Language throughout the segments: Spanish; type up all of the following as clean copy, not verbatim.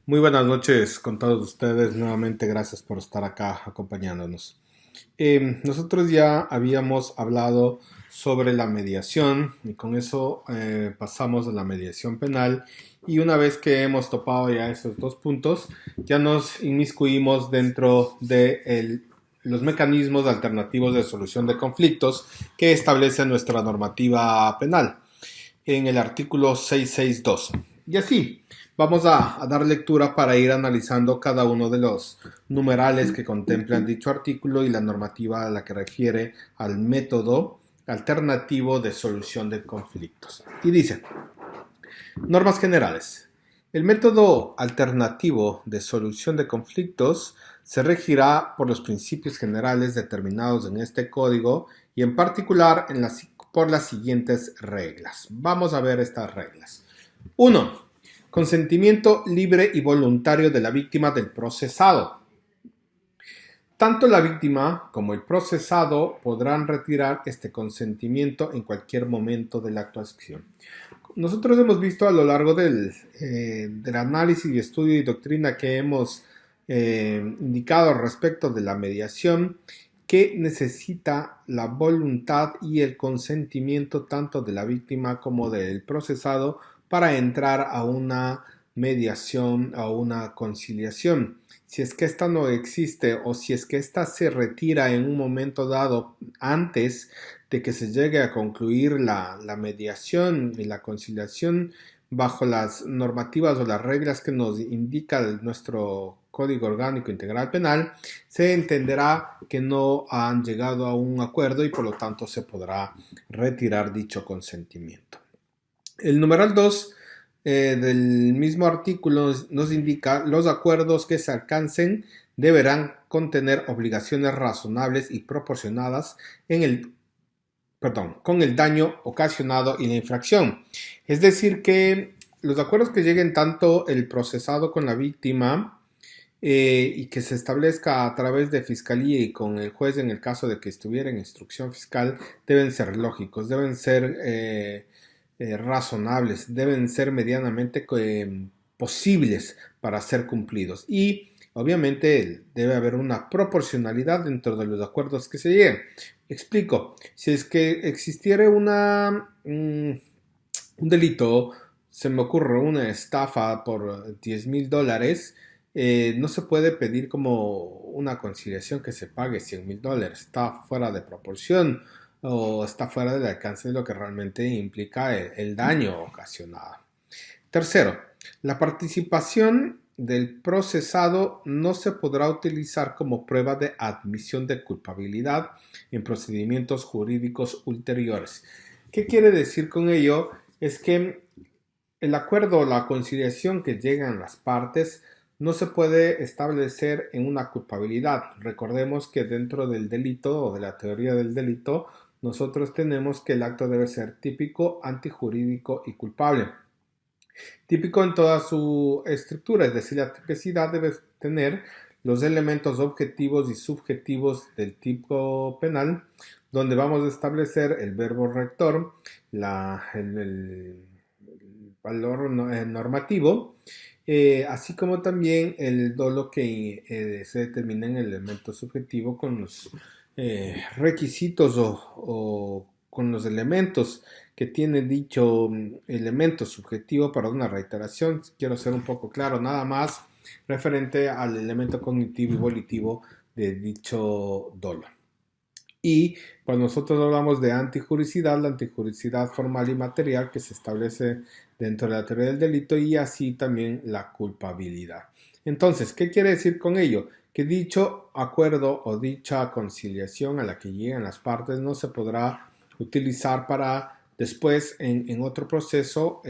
Muy buenas noches con todos ustedes. Nuevamente gracias por estar acá acompañándonos. Nosotros ya habíamos hablado sobre la mediación y con eso pasamos a la mediación penal y una vez que hemos topado ya esos dos puntos, ya nos inmiscuimos dentro de los mecanismos alternativos de solución de conflictos que establece nuestra normativa penal en el artículo 662. Y así, vamos a dar lectura para ir analizando cada uno de los numerales que contemplan dicho artículo y la normativa a la que refiere al método alternativo de solución de conflictos. Y dice, normas generales. El método alternativo de solución de conflictos se regirá por los principios generales determinados en este código y en particular por las siguientes reglas. Vamos a ver estas reglas. 1. Consentimiento libre y voluntario de la víctima del procesado. Tanto la víctima como el procesado podrán retirar este consentimiento en cualquier momento de la actuación. Nosotros hemos visto a lo largo del análisis y estudio y doctrina que hemos indicado respecto de la mediación que necesita la voluntad y el consentimiento tanto de la víctima como del procesado para entrar a una mediación o una conciliación. Si es que esta no existe o si es que esta se retira en un momento dado antes de que se llegue a concluir la mediación y la conciliación bajo las normativas o las reglas que nos indica nuestro Código Orgánico Integral Penal, se entenderá que no han llegado a un acuerdo y por lo tanto se podrá retirar dicho consentimiento. El numeral 2 del mismo artículo nos indica los acuerdos que se alcancen deberán contener obligaciones razonables y proporcionadas con el daño ocasionado y la infracción. Es decir, que los acuerdos que lleguen tanto el procesado con la víctima y que se establezca a través de fiscalía y con el juez en el caso de que estuviera en instrucción fiscal deben ser lógicos, deben ser razonables, deben ser medianamente posibles para ser cumplidos y obviamente debe haber una proporcionalidad dentro de los acuerdos que se lleguen. Explico, si es que existiera un delito, se me ocurre una estafa por $10,000, no se puede pedir como una conciliación que se pague $100,000, está fuera de proporción o está fuera del alcance de lo que realmente implica el daño ocasionado. Tercero, la participación del procesado no se podrá utilizar como prueba de admisión de culpabilidad en procedimientos jurídicos ulteriores. ¿Qué quiere decir con ello? Es que el acuerdo o la conciliación que llegan las partes no se puede establecer en una culpabilidad. Recordemos que dentro del delito o de la teoría del delito, nosotros tenemos que el acto debe ser típico, antijurídico y culpable. Típico en toda su estructura, es decir, la tipicidad debe tener los elementos objetivos y subjetivos del tipo penal, donde vamos a establecer el verbo rector, el valor normativo, así como también el dolo que se determina en el elemento subjetivo con los requisitos o con los elementos que tiene dicho elemento subjetivo para una reiteración. Quiero ser un poco claro, nada más referente al elemento cognitivo y volitivo de dicho dolo. Y cuando nosotros hablamos de antijuricidad, la antijuricidad formal y material que se establece dentro de la teoría del delito y así también la culpabilidad. Entonces, ¿qué quiere decir con ello? Que dicho acuerdo o dicha conciliación a la que llegan las partes no se podrá utilizar para después en otro proceso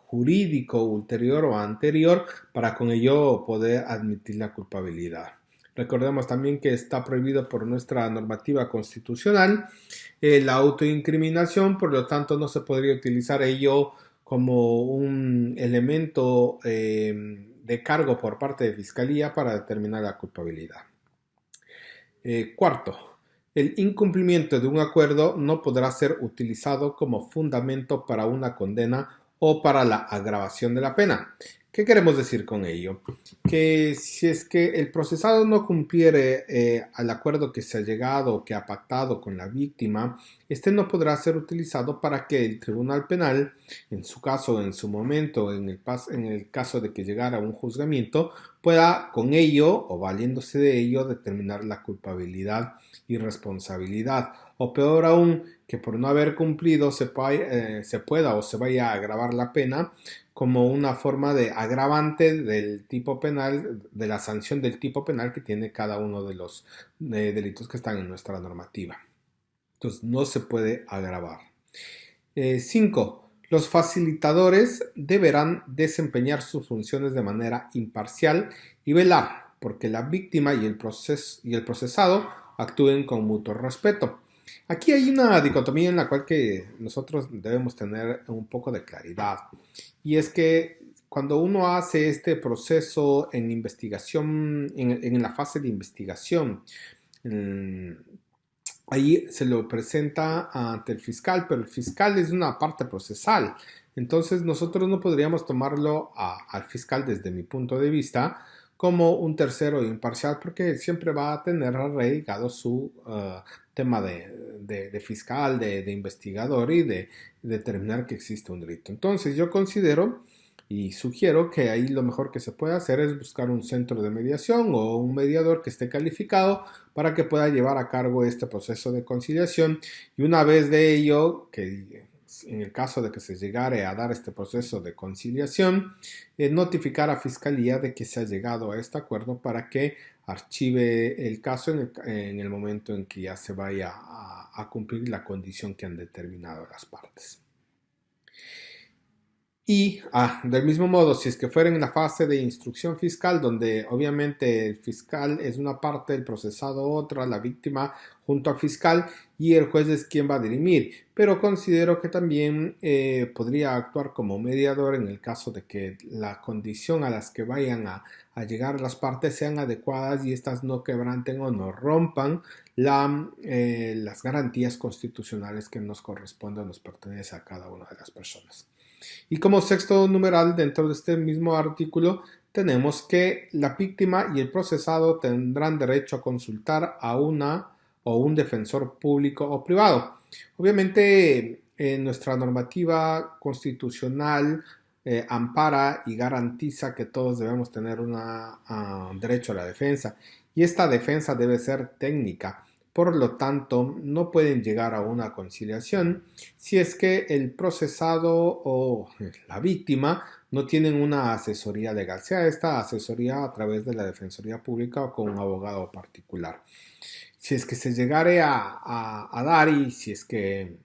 jurídico ulterior o anterior para con ello poder admitir la culpabilidad. Recordemos también que está prohibido por nuestra normativa constitucional la autoincriminación, por lo tanto no se podría utilizar ello como un elemento de cargo por parte de Fiscalía para determinar la culpabilidad. Cuarto, el incumplimiento de un acuerdo no podrá ser utilizado como fundamento para una condena o para la agravación de la pena. ¿Qué queremos decir con ello? Que si es que el procesado no cumpliere al acuerdo que se ha llegado o que ha pactado con la víctima, este no podrá ser utilizado para que el Tribunal Penal, en su caso, en su momento, en el caso de que llegara a un juzgamiento, pueda con ello o valiéndose de ello determinar la culpabilidad y responsabilidad. O peor aún, que por no haber cumplido se pueda o se vaya a agravar la pena como una forma de agravante del tipo penal, de la sanción del tipo penal que tiene cada uno de los delitos que están en nuestra normativa. Entonces no se puede agravar. 5. Los facilitadores deberán desempeñar sus funciones de manera imparcial y velar porque la víctima y el procesado actúen con mutuo respeto. Aquí hay una dicotomía en la cual que nosotros debemos tener un poco de claridad. Y es que cuando uno hace este proceso en investigación, en la fase de investigación, ahí se lo presenta ante el fiscal, pero el fiscal es una parte procesal. Entonces nosotros no podríamos tomarlo al fiscal desde mi punto de vista como un tercero imparcial porque siempre va a tener arraigado su tema de fiscal, de investigador y de determinar que existe un delito. Entonces yo considero y sugiero que ahí lo mejor que se puede hacer es buscar un centro de mediación o un mediador que esté calificado para que pueda llevar a cargo este proceso de conciliación y una vez de ello, que en el caso de que se llegare a dar este proceso de conciliación, notificar a Fiscalía de que se ha llegado a este acuerdo para que archive el caso en el momento en que ya se vaya a cumplir la condición que han determinado las partes. Y del mismo modo, si es que fuera en la fase de instrucción fiscal, donde obviamente el fiscal es una parte, el procesado otra, la víctima junto al fiscal y el juez es quien va a dirimir. Pero considero que también podría actuar como mediador en el caso de que la condición a las que vayan a llegar las partes sean adecuadas y estas no quebranten o no rompan las garantías constitucionales que nos corresponden o nos pertenece a cada una de las personas. Y como sexto numeral dentro de este mismo artículo tenemos que la víctima y el procesado tendrán derecho a consultar a una o un defensor público o privado. Obviamente nuestra normativa constitucional ampara y garantiza que todos debemos tener un derecho a la defensa y esta defensa debe ser técnica. Por lo tanto, no pueden llegar a una conciliación si es que el procesado o la víctima no tienen una asesoría legal, sea esta asesoría a través de la Defensoría Pública o con un abogado particular. Si es que se llegare a dar y si es que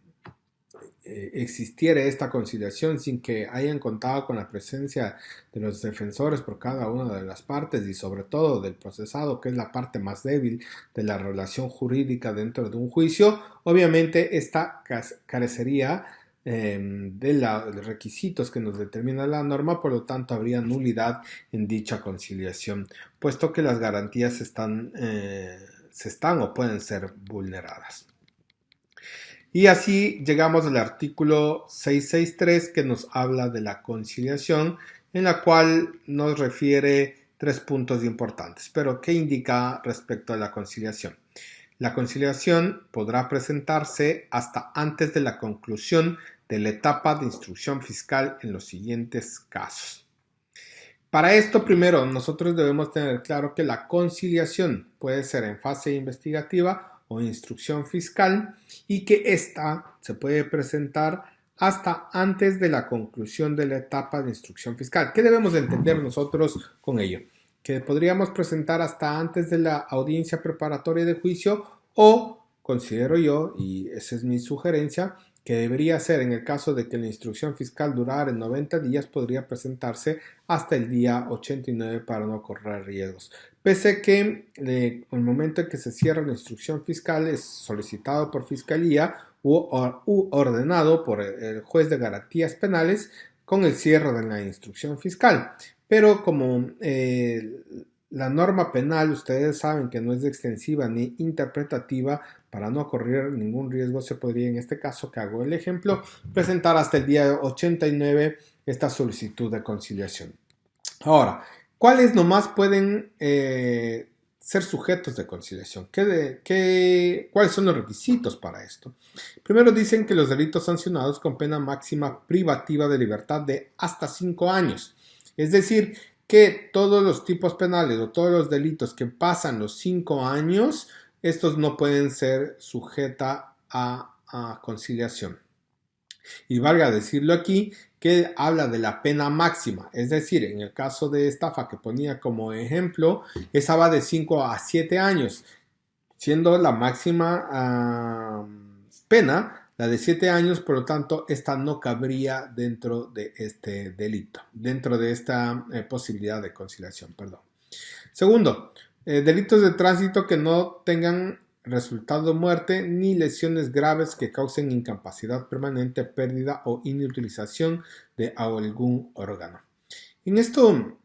existiera esta conciliación sin que hayan contado con la presencia de los defensores por cada una de las partes y sobre todo del procesado, que es la parte más débil de la relación jurídica dentro de un juicio, obviamente esta carecería de los requisitos que nos determina la norma, por lo tanto habría nulidad en dicha conciliación, puesto que las garantías se están o pueden ser vulneradas. Y así llegamos al artículo 663 que nos habla de la conciliación, en la cual nos refiere 3 puntos importantes. Pero, ¿qué indica respecto a la conciliación? La conciliación podrá presentarse hasta antes de la conclusión de la etapa de instrucción fiscal en los siguientes casos. Para esto, primero, nosotros debemos tener claro que la conciliación puede ser en fase investigativa o instrucción fiscal y que ésta se puede presentar hasta antes de la conclusión de la etapa de instrucción fiscal. ¿Qué debemos entender nosotros con ello? Que podríamos presentar hasta antes de la audiencia preparatoria de juicio o, considero yo, y esa es mi sugerencia, que debería ser en el caso de que la instrucción fiscal durara en 90 días, podría presentarse hasta el día 89 para no correr riesgos. Pese que el momento en que se cierra la instrucción fiscal es solicitado por Fiscalía u ordenado por el juez de garantías penales con el cierre de la instrucción fiscal. Pero como la norma penal, ustedes saben que no es extensiva ni interpretativa, para no correr ningún riesgo se podría, en este caso que hago el ejemplo, presentar hasta el día 89 esta solicitud de conciliación. Ahora, ¿cuáles nomás pueden ser sujetos de conciliación? ¿Cuáles son los requisitos para esto? Primero dicen que los delitos sancionados con pena máxima privativa de libertad de hasta 5 años. Es decir, que todos los tipos penales o todos los delitos que pasan los 5 años, estos no pueden ser sujeta a conciliación. Y valga decirlo aquí que habla de la pena máxima, es decir, en el caso de estafa que ponía como ejemplo, esa va de 5 a 7 años, siendo la máxima pena la de 7 años, por lo tanto, esta no cabría dentro de este delito, dentro de esta posibilidad de conciliación, perdón. Segundo, delitos de tránsito que no tengan resultado muerte ni lesiones graves que causen incapacidad permanente, pérdida o inutilización de algún órgano. En esto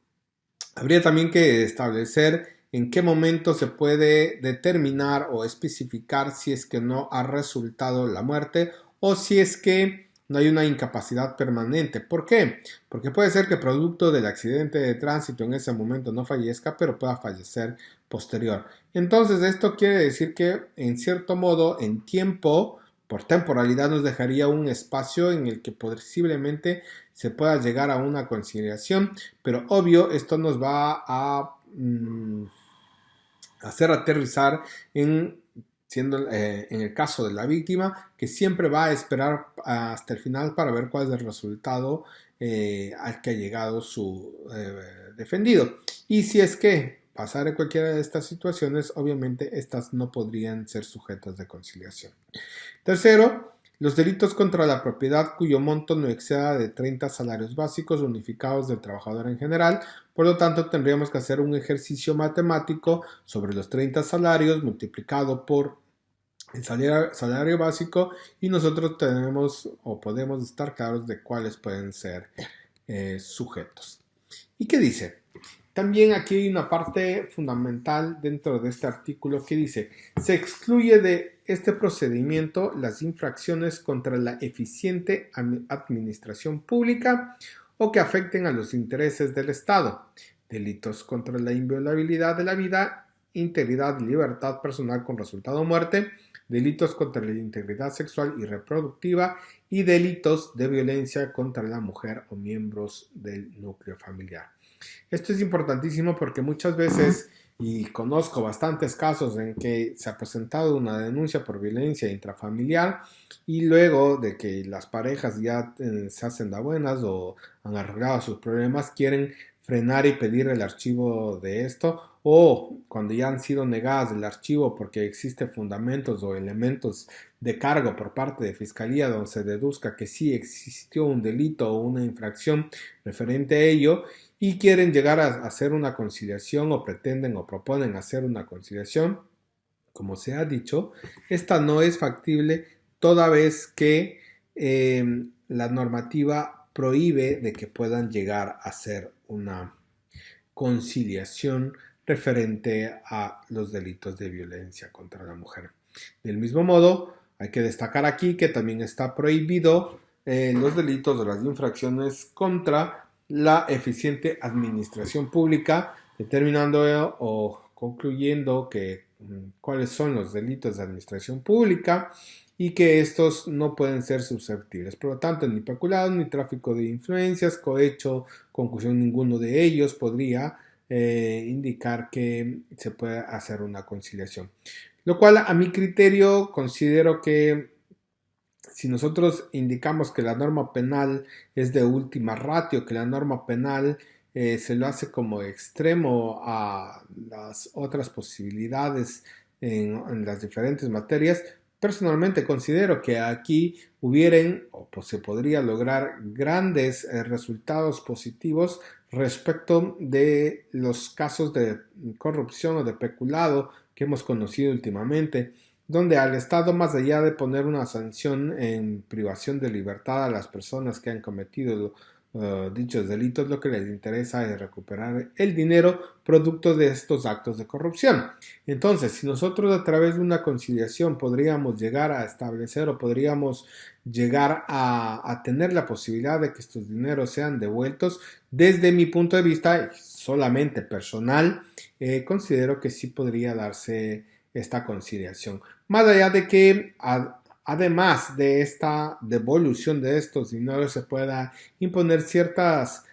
habría también que establecer en qué momento se puede determinar o especificar si es que no ha resultado la muerte o si es que no hay una incapacidad permanente. ¿Por qué? Porque puede ser que producto del accidente de tránsito en ese momento no fallezca, pero pueda fallecer posterior. Entonces, esto quiere decir que, en cierto modo, en tiempo, por temporalidad, nos dejaría un espacio en el que posiblemente se pueda llegar a una conciliación, pero obvio, esto nos va a hacer aterrizar en el caso de la víctima, que siempre va a esperar hasta el final para ver cuál es el resultado al que ha llegado su defendido. Y si es que pasara cualquiera de estas situaciones, obviamente estas no podrían ser sujetas de conciliación. Tercero, los delitos contra la propiedad cuyo monto no exceda de 30 salarios básicos unificados del trabajador en general. Por lo tanto, tendríamos que hacer un ejercicio matemático sobre los 30 salarios multiplicado por el salario básico y nosotros tenemos o podemos estar claros de cuáles pueden ser sujetos. ¿Y qué dice? También aquí hay una parte fundamental dentro de este artículo que dice: se excluye de este procedimiento las infracciones contra la eficiente administración pública o que afecten a los intereses del Estado, delitos contra la inviolabilidad de la vida, integridad y libertad personal con resultado muerte, delitos contra la integridad sexual y reproductiva y delitos de violencia contra la mujer o miembros del núcleo familiar. Esto es importantísimo porque muchas veces, y conozco bastantes casos en que se ha presentado una denuncia por violencia intrafamiliar y luego de que las parejas ya se hacen de buenas o han arreglado sus problemas, quieren frenar y pedir el archivo de esto, o cuando ya han sido negadas el archivo porque existen fundamentos o elementos de cargo por parte de fiscalía donde se deduzca que sí existió un delito o una infracción referente a ello, y quieren llegar a hacer una conciliación o pretenden o proponen hacer una conciliación, como se ha dicho, esta no es factible toda vez que la normativa prohíbe de que puedan llegar a hacer una conciliación referente a los delitos de violencia contra la mujer. Del mismo modo, hay que destacar aquí que también está prohibido los delitos o las infracciones contra la eficiente administración pública, determinando o concluyendo que cuáles son los delitos de administración pública y que estos no pueden ser susceptibles. Por lo tanto, ni peculado, ni tráfico de influencias, cohecho, concusión, ninguno de ellos podría indicar que se puede hacer una conciliación. Lo cual, a mi criterio, considero que si nosotros indicamos que la norma penal es de última ratio, que la norma penal se lo hace como extremo a las otras posibilidades en las diferentes materias, personalmente considero que aquí hubieran o pues, se podría lograr grandes resultados positivos respecto de los casos de corrupción o de peculado que hemos conocido últimamente, donde al Estado, más allá de poner una sanción en privación de libertad a las personas que han cometido dichos delitos, lo que les interesa es recuperar el dinero producto de estos actos de corrupción. Entonces, si nosotros a través de una conciliación podríamos llegar a establecer o podríamos llegar a tener la posibilidad de que estos dineros sean devueltos, desde mi punto de vista solamente personal, considero que sí podría darse esta conciliación. Más allá de que además de esta devolución de estos dineros se pueda imponer ciertas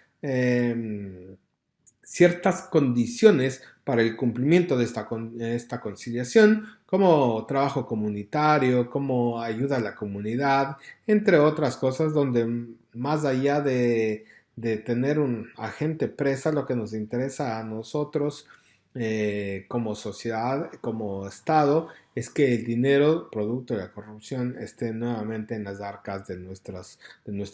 condiciones para el cumplimiento de esta conciliación, como trabajo comunitario, como ayuda a la comunidad, entre otras cosas, donde más allá de tener un agente presa, lo que nos interesa a nosotros como sociedad, como Estado, es que el dinero producto de la corrupción esté nuevamente en las arcas de nuestro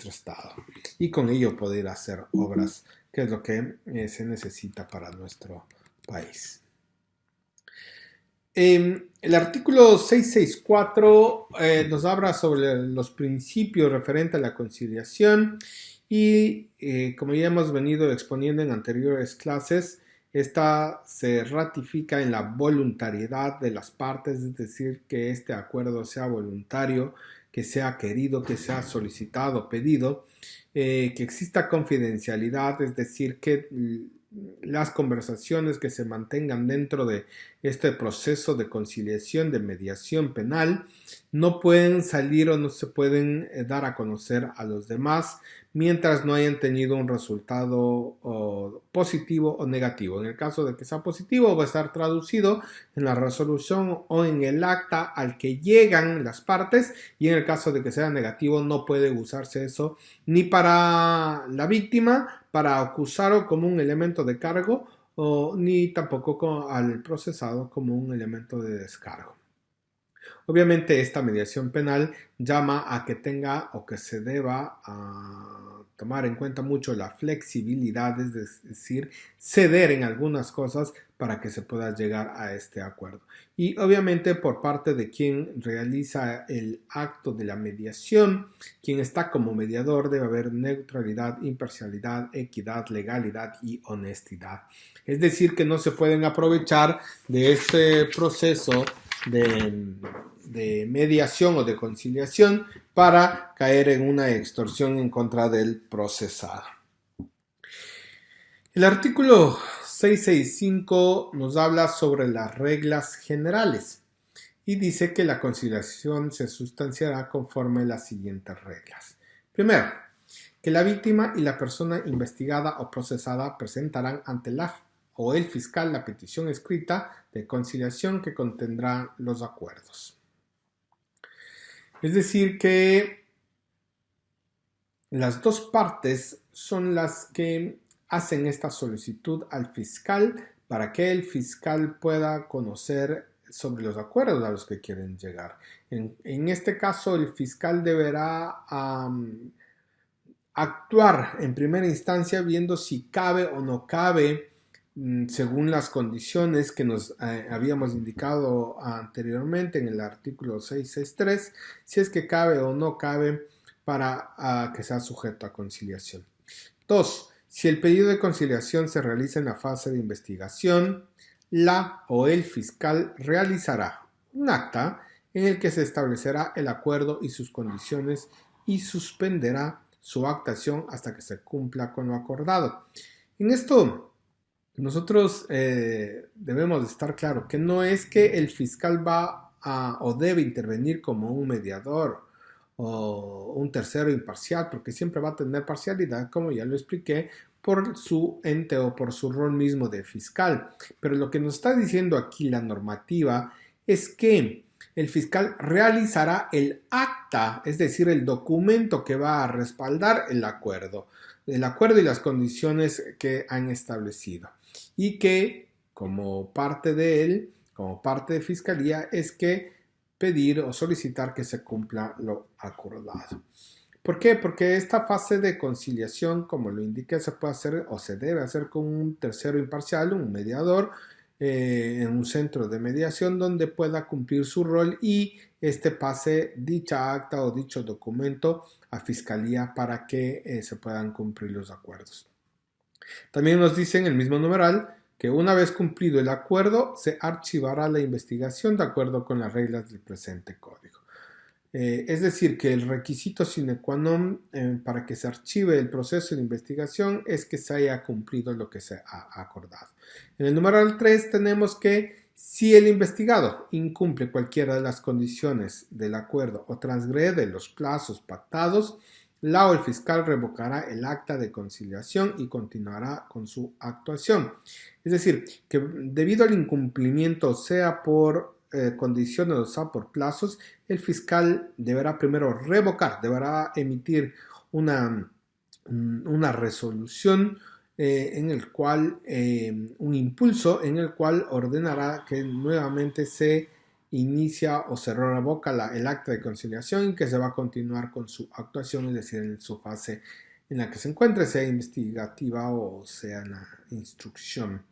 Estado y con ello poder hacer obras, que es lo que se necesita para nuestro país. El artículo 664 nos habla sobre los principios referentes a la conciliación y como ya hemos venido exponiendo en anteriores clases, esta se ratifica en la voluntariedad de las partes, es decir, que este acuerdo sea voluntario, que sea querido, que sea solicitado, pedido, que exista confidencialidad, es decir, que las conversaciones que se mantengan dentro de este proceso de conciliación, de mediación penal, no pueden salir o no se pueden dar a conocer a los demás mientras no hayan tenido un resultado positivo o negativo. En el caso de que sea positivo, va a estar traducido en la resolución o en el acta al que llegan las partes, y en el caso de que sea negativo, no puede usarse eso ni para la víctima, para acusarlo como un elemento de cargo, ni tampoco al procesado como un elemento de descargo. Obviamente esta mediación penal llama a que tenga o que se deba tomar en cuenta mucho la flexibilidad, es decir, ceder en algunas cosas para que se pueda llegar a este acuerdo. Y obviamente por parte de quien realiza el acto de la mediación, quien está como mediador, debe haber neutralidad, imparcialidad, equidad, legalidad y honestidad. Es decir, que no se pueden aprovechar de ese proceso de mediación o de conciliación para caer en una extorsión en contra del procesado. El artículo 665 nos habla sobre las reglas generales y dice que la conciliación se sustanciará conforme las siguientes reglas. Primero, que la víctima y la persona investigada o procesada presentarán ante la o el fiscal la petición escrita de conciliación que contendrá los acuerdos. Es decir, que las dos partes son las que hacen esta solicitud al fiscal para que el fiscal pueda conocer sobre los acuerdos a los que quieren llegar. En este caso, el fiscal deberá actuar en primera instancia viendo si cabe o no cabe, según las condiciones que nos habíamos indicado anteriormente en el artículo 663, si es que cabe o no cabe para que sea sujeto a conciliación. 2. Si el pedido de conciliación se realiza en la fase de investigación, la o el fiscal realizará un acta en el que se establecerá el acuerdo y sus condiciones y suspenderá su actuación hasta que se cumpla con lo acordado. En esto nosotros debemos estar claro que no es que el fiscal va o debe intervenir como un mediador o un tercero imparcial, porque siempre va a tener parcialidad, como ya lo expliqué, por su ente o por su rol mismo de fiscal. Pero lo que nos está diciendo aquí la normativa es que el fiscal realizará el acta, es decir, el documento que va a respaldar el acuerdo y las condiciones que han establecido. Y que como parte de él, como parte de fiscalía, es que pedir o solicitar que se cumpla lo acordado. ¿Por qué? Porque esta fase de conciliación, como lo indica, se puede hacer o se debe hacer con un tercero imparcial, un mediador, en un centro de mediación donde pueda cumplir su rol y pase dicha acta o dicho documento a fiscalía para que se puedan cumplir los acuerdos. También nos dice en el mismo numeral que una vez cumplido el acuerdo se archivará la investigación de acuerdo con las reglas del presente código. Es decir, que el requisito sine qua non para que se archive el proceso de investigación es que se haya cumplido lo que se ha acordado. En el numeral 3 tenemos que si el investigado incumple cualquiera de las condiciones del acuerdo o transgrede los plazos pactados, la o el fiscal revocará el acta de conciliación y continuará con su actuación. Es decir, que debido al incumplimiento, sea por condiciones o sea por plazos, el fiscal deberá primero revocar, deberá emitir una resolución en el cual, un impulso en el cual ordenará que nuevamente se inicia o se revoca el acta de conciliación y que se va a continuar con su actuación, es decir, en su fase en la que se encuentre, sea investigativa o sea en la instrucción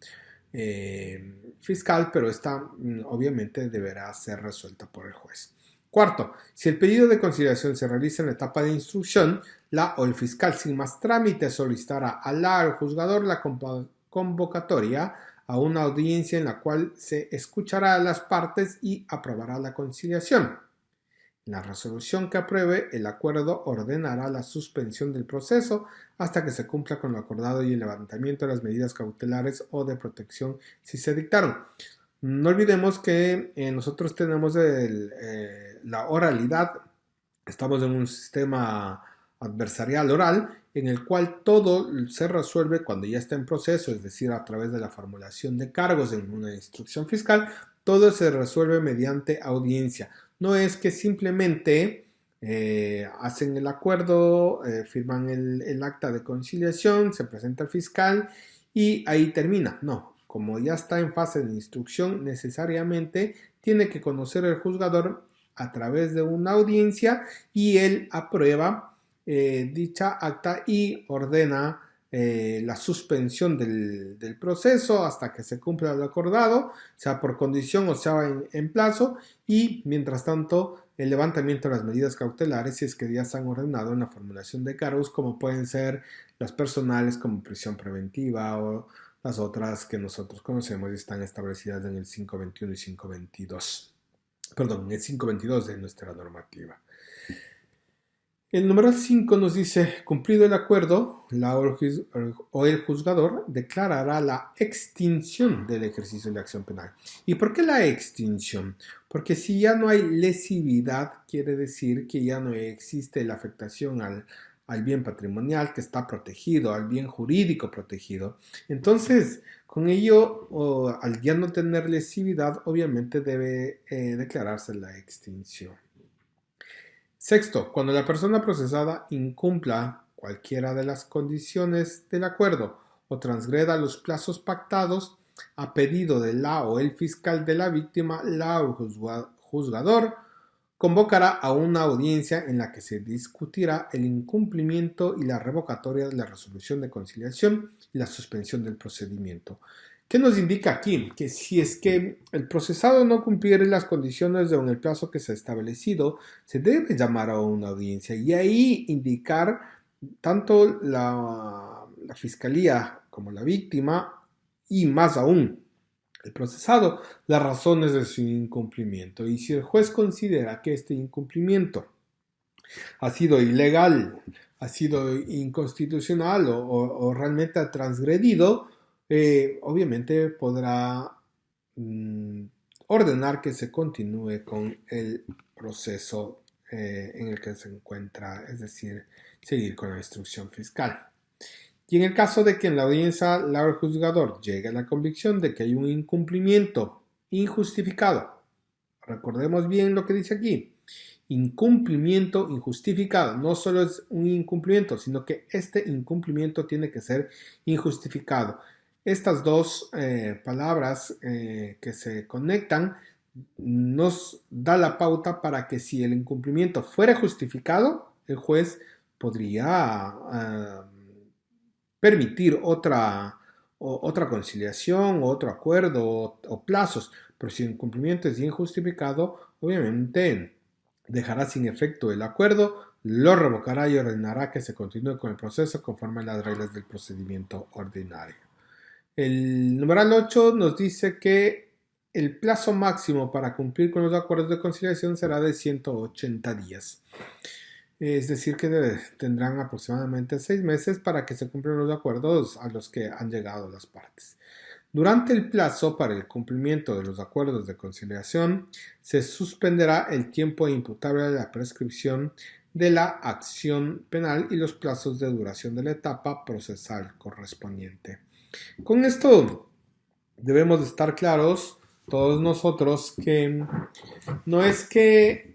fiscal, pero esta obviamente deberá ser resuelta por el juez. Cuarto, si el pedido de conciliación se realiza en la etapa de instrucción, la o el fiscal sin más trámite solicitará al juzgador la convocatoria a una audiencia en la cual se escuchará a las partes y aprobará la conciliación. En la resolución que apruebe el acuerdo ordenará la suspensión del proceso hasta que se cumpla con lo acordado y el levantamiento de las medidas cautelares o de protección si se dictaron. No olvidemos que nosotros tenemos la oralidad, estamos en un sistema adversarial oral en el cual todo se resuelve cuando ya está en proceso, es decir, a través de la formulación de cargos en una instrucción fiscal, todo se resuelve mediante audiencia. No es que simplemente hacen el acuerdo, firman el acta de conciliación, se presenta al fiscal y ahí termina. No, como ya está en fase de instrucción, necesariamente tiene que conocer el juzgador a través de una audiencia y él aprueba dicha acta y ordena la suspensión del proceso hasta que se cumpla lo acordado, sea por condición o sea en plazo, y mientras tanto el levantamiento de las medidas cautelares si es que ya se han ordenado en la formulación de cargos, como pueden ser las personales como prisión preventiva o las otras que nosotros conocemos y están establecidas en el 521 y 522. Perdón, en el 522 de nuestra normativa. El numeral 5 nos dice, cumplido el acuerdo, la o el juzgador declarará la extinción del ejercicio de la acción penal. ¿Y por qué la extinción? Porque si ya no hay lesividad, quiere decir que ya no existe la afectación al bien patrimonial que está protegido, al bien jurídico protegido. Entonces, con ello, al ya no tener lesividad, obviamente debe declararse la extinción. Sexto, cuando la persona procesada incumpla cualquiera de las condiciones del acuerdo o transgreda los plazos pactados, a pedido de la o el fiscal de la víctima, la o el juzgador convocará a una audiencia en la que se discutirá el incumplimiento y la revocatoria de la resolución de conciliación y la suspensión del procedimiento. ¿Qué nos indica aquí? Que si es que el procesado no cumpliere las condiciones o en el plazo que se ha establecido, se debe llamar a una audiencia y ahí indicar tanto la fiscalía como la víctima y más aún el procesado las razones de su incumplimiento. Y si el juez considera que este incumplimiento ha sido ilegal, ha sido inconstitucional o realmente ha transgredido, obviamente podrá ordenar que se continúe con el proceso en el que se encuentra, es decir, seguir con la instrucción fiscal. Y en el caso de que en la audiencia el juzgador llegue a la convicción de que hay un incumplimiento injustificado, recordemos bien lo que dice aquí, incumplimiento injustificado, no solo es un incumplimiento, sino que este incumplimiento tiene que ser injustificado. Estas dos palabras que se conectan nos da la pauta para que si el incumplimiento fuera justificado, el juez podría permitir otra otra conciliación, otro acuerdo o plazos, pero si el incumplimiento es injustificado, obviamente dejará sin efecto el acuerdo, lo revocará y ordenará que se continúe con el proceso conforme a las reglas del procedimiento ordinario. El numeral 8 nos dice que el plazo máximo para cumplir con los acuerdos de conciliación será de 180 días. Es decir, que tendrán aproximadamente 6 meses para que se cumplan los acuerdos a los que han llegado las partes. Durante el plazo para el cumplimiento de los acuerdos de conciliación, se suspenderá el tiempo imputable de la prescripción de la acción penal y los plazos de duración de la etapa procesal correspondiente. Con esto debemos estar claros todos nosotros que no es que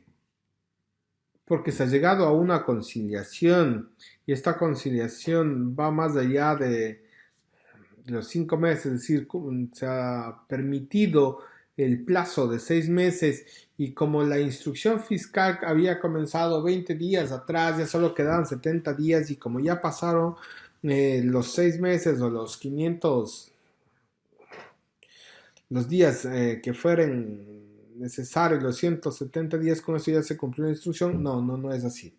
porque se ha llegado a una conciliación y esta conciliación va más allá de los 5 meses, es decir, se ha permitido el plazo de 6 meses y como la instrucción fiscal había comenzado 20 días atrás, ya solo quedaban 70 días y como ya pasaron los 6 meses o los 500, los días que fueran necesarios, los 170 días, con eso ya se cumplió la instrucción. No es así.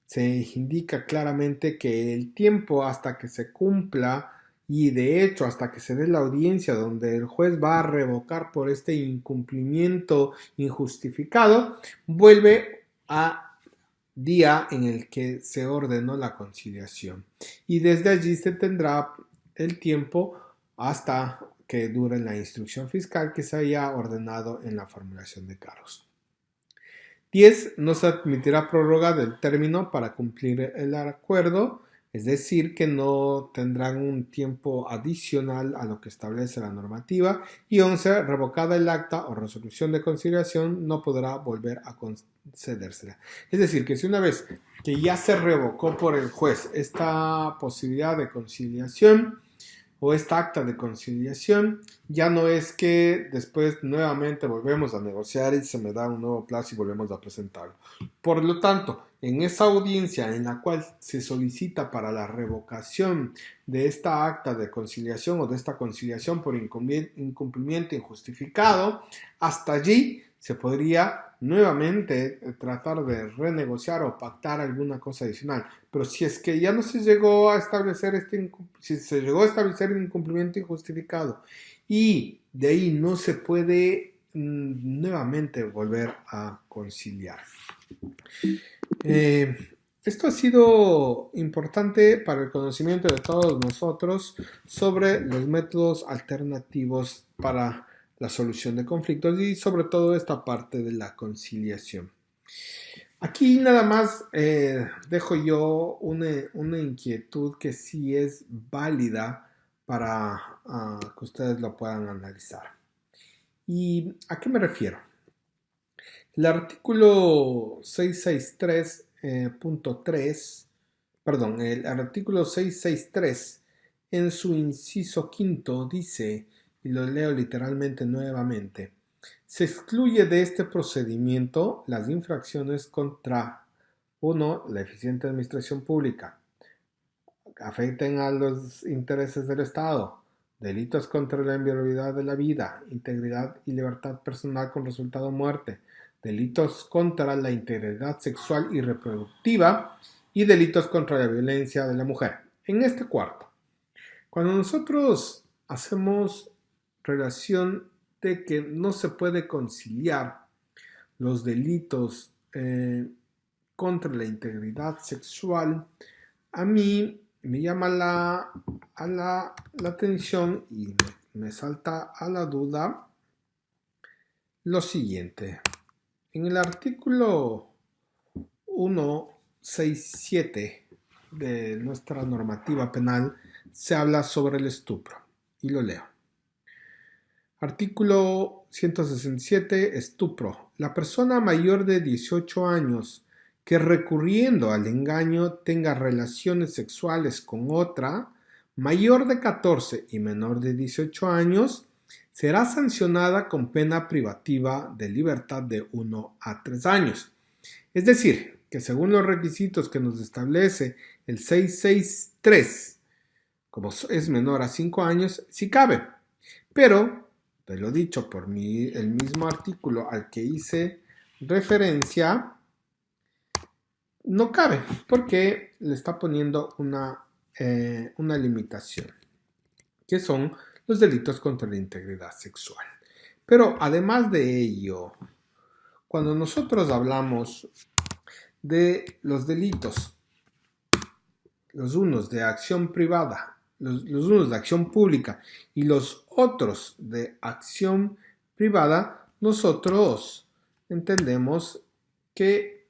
Se indica claramente que el tiempo hasta que se cumpla y de hecho hasta que se dé la audiencia donde el juez va a revocar por este incumplimiento injustificado, vuelve a día en el que se ordenó la conciliación y desde allí se tendrá el tiempo hasta que dure la instrucción fiscal que se haya ordenado en la formulación de cargos. 10. No se admitirá prórroga del término para cumplir el acuerdo, es decir, que no tendrán un tiempo adicional a lo que establece la normativa. Y 11. Revocada el acta o resolución de conciliación, no podrá volver a concedérsela. Es decir, que si una vez que ya se revocó por el juez esta posibilidad de conciliación, o esta acta de conciliación, ya no es que después nuevamente volvemos a negociar y se me da un nuevo plazo y volvemos a presentarlo. Por lo tanto, en esa audiencia en la cual se solicita para la revocación de esta acta de conciliación o de esta conciliación por incumplimiento injustificado, hasta allí se podría nuevamente tratar de renegociar o pactar alguna cosa adicional. Pero si es que ya no se llegó a establecer si se llegó a establecer un incumplimiento injustificado y de ahí no se puede nuevamente volver a conciliar. Esto ha sido importante para el conocimiento de todos nosotros sobre los métodos alternativos para la solución de conflictos y sobre todo esta parte de la conciliación. Aquí nada más dejo yo una inquietud que sí es válida para que ustedes lo puedan analizar. ¿Y a qué me refiero? El artículo 663.3, el artículo 663 en su inciso quinto dice, y lo leo literalmente nuevamente: se excluye de este procedimiento las infracciones contra 1. La eficiente administración pública, afecten a los intereses del Estado, delitos contra la inviolabilidad de la vida, integridad y libertad personal con resultado muerte, delitos contra la integridad sexual y reproductiva y delitos contra la violencia de la mujer. En este cuarto, cuando nosotros hacemos relación de que no se puede conciliar los delitos contra la integridad sexual, a mí me llama la atención y me salta a la duda lo siguiente. En el artículo 167 de nuestra normativa penal se habla sobre el estupro y lo leo. Artículo 167. Estupro. La persona mayor de 18 años que recurriendo al engaño tenga relaciones sexuales con otra mayor de 14 y menor de 18 años será sancionada con pena privativa de libertad de 1 a 3 años. Es decir, que según los requisitos que nos establece el 663 como es menor a 5 años, sí cabe. Pero, te lo he dicho por el mismo artículo al que hice referencia, no cabe porque le está poniendo una limitación, que son los delitos contra la integridad sexual. Pero además de ello, cuando nosotros hablamos de los delitos, los unos de acción privada, los unos de acción pública y los otros de acción privada, nosotros entendemos que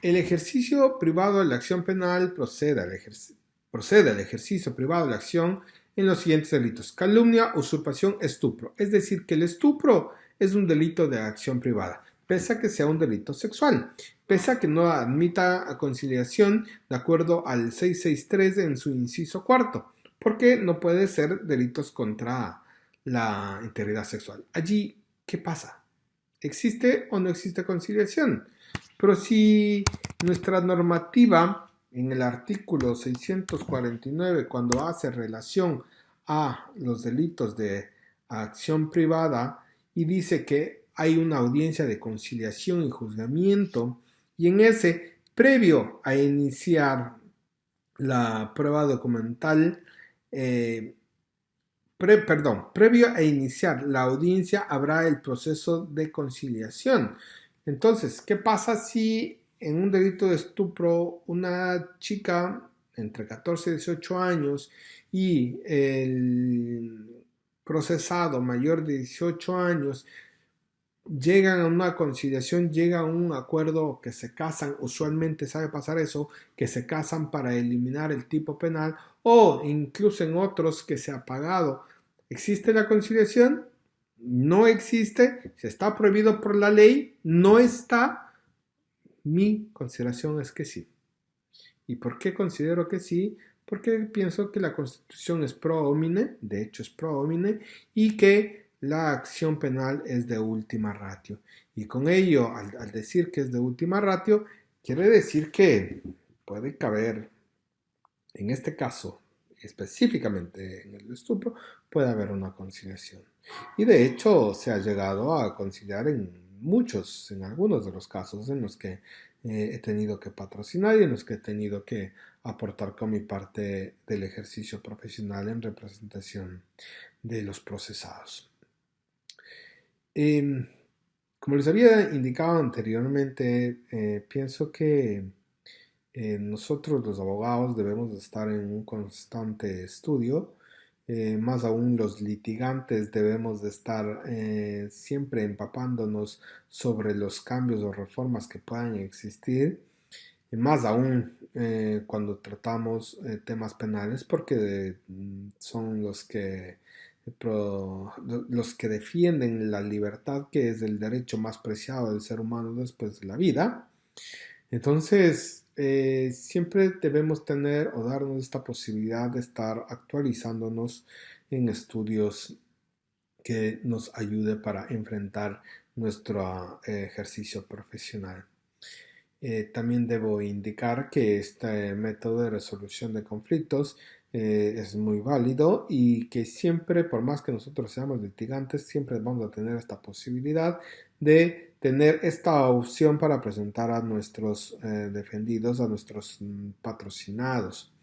el ejercicio privado de la acción penal procede al ejercicio privado de la acción en los siguientes delitos: calumnia, usurpación, estupro. Es decir, que el estupro es un delito de acción privada, pese a que sea un delito sexual, pese a que no admita conciliación de acuerdo al 663 en su inciso cuarto, porque no puede ser delitos contra la integridad sexual. Allí, ¿qué pasa? ¿Existe o no existe conciliación? Pero si nuestra normativa en el artículo 649, cuando hace relación a los delitos de acción privada y dice que hay una audiencia de conciliación y juzgamiento, y en ese, previo a iniciar la prueba documental, previo a iniciar la audiencia habrá el proceso de conciliación. Entonces, ¿qué pasa si en un delito de estupro una chica entre 14 y 18 años y el procesado mayor de 18 años llegan a una conciliación, llegan a un acuerdo, que se casan? Usualmente sabe pasar eso, que se casan para eliminar el tipo penal, o incluso en otros que se ha pagado. ¿Existe la conciliación? No existe. ¿Se está prohibido por la ley? No está. Mi consideración es que sí. ¿Y por qué considero que sí? Porque pienso que la Constitución es pro homine, de hecho es pro homine, y que la acción penal es de última ratio. Y con ello, al decir que es de última ratio, quiere decir que puede caber, en este caso, específicamente en el estupro, puede haber una conciliación. Y de hecho se ha llegado a conciliar en algunos de los casos en los que he tenido que patrocinar y en los que he tenido que aportar con mi parte del ejercicio profesional en representación de los procesados. Eh, Como les había indicado anteriormente, pienso que nosotros los abogados debemos de estar en un constante estudio. Más aún los litigantes debemos de estar siempre empapándonos sobre los cambios o reformas que puedan existir, más aún cuando tratamos temas penales, porque son los que defienden la libertad, que es el derecho más preciado del ser humano después de la vida. Entonces, siempre debemos tener o darnos esta posibilidad de estar actualizándonos en estudios que nos ayude para enfrentar nuestro ejercicio profesional. También debo indicar que este método de resolución de conflictos es muy válido, y que siempre, por más que nosotros seamos litigantes, siempre vamos a tener esta posibilidad de tener esta opción para presentar a nuestros defendidos, a nuestros patrocinados.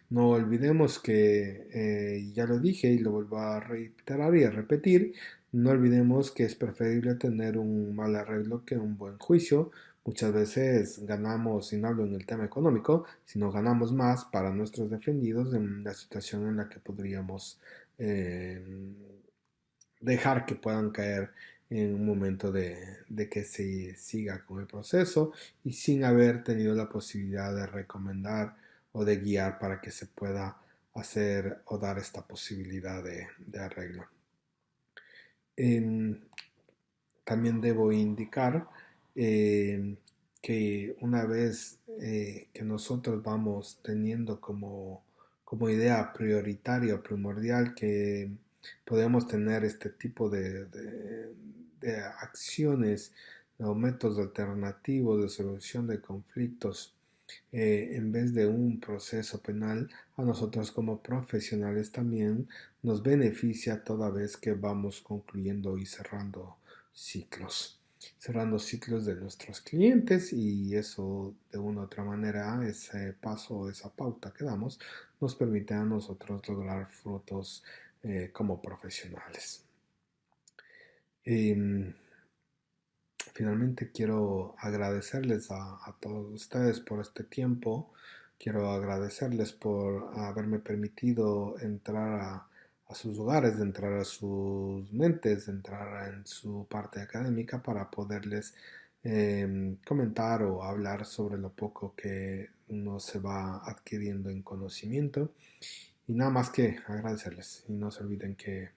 No olvidemos que, ya lo dije y lo vuelvo a reiterar y a repetir, no olvidemos que es preferible tener un mal arreglo que un buen juicio. Muchas veces ganamos, y no hablo en el tema económico, sino ganamos más para nuestros defendidos en la situación en la que podríamos eh, dejar que puedan caer en un momento de que se siga con el proceso y sin haber tenido la posibilidad de recomendar o de guiar para que se pueda hacer o dar esta posibilidad de arreglo. Em, También debo indicar que una vez que nosotros vamos teniendo como idea prioritaria o primordial que podemos tener este tipo de acciones o métodos alternativos de solución de conflictos en vez de un proceso penal, a nosotros como profesionales también nos beneficia toda vez que vamos concluyendo y cerrando ciclos de nuestros clientes, y eso de una u otra manera, ese paso, esa pauta que damos, nos permite a nosotros lograr frutos como profesionales. Em, Finalmente quiero agradecerles a todos ustedes por este tiempo. Quiero agradecerles por haberme permitido entrar a sus hogares, de entrar a sus mentes, de entrar en su parte académica para poderles comentar o hablar sobre lo poco que uno se va adquiriendo en conocimiento. Y nada más que agradecerles. Y no se olviden que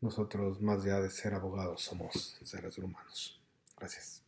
nosotros, más allá de ser abogados, somos seres humanos. Gracias.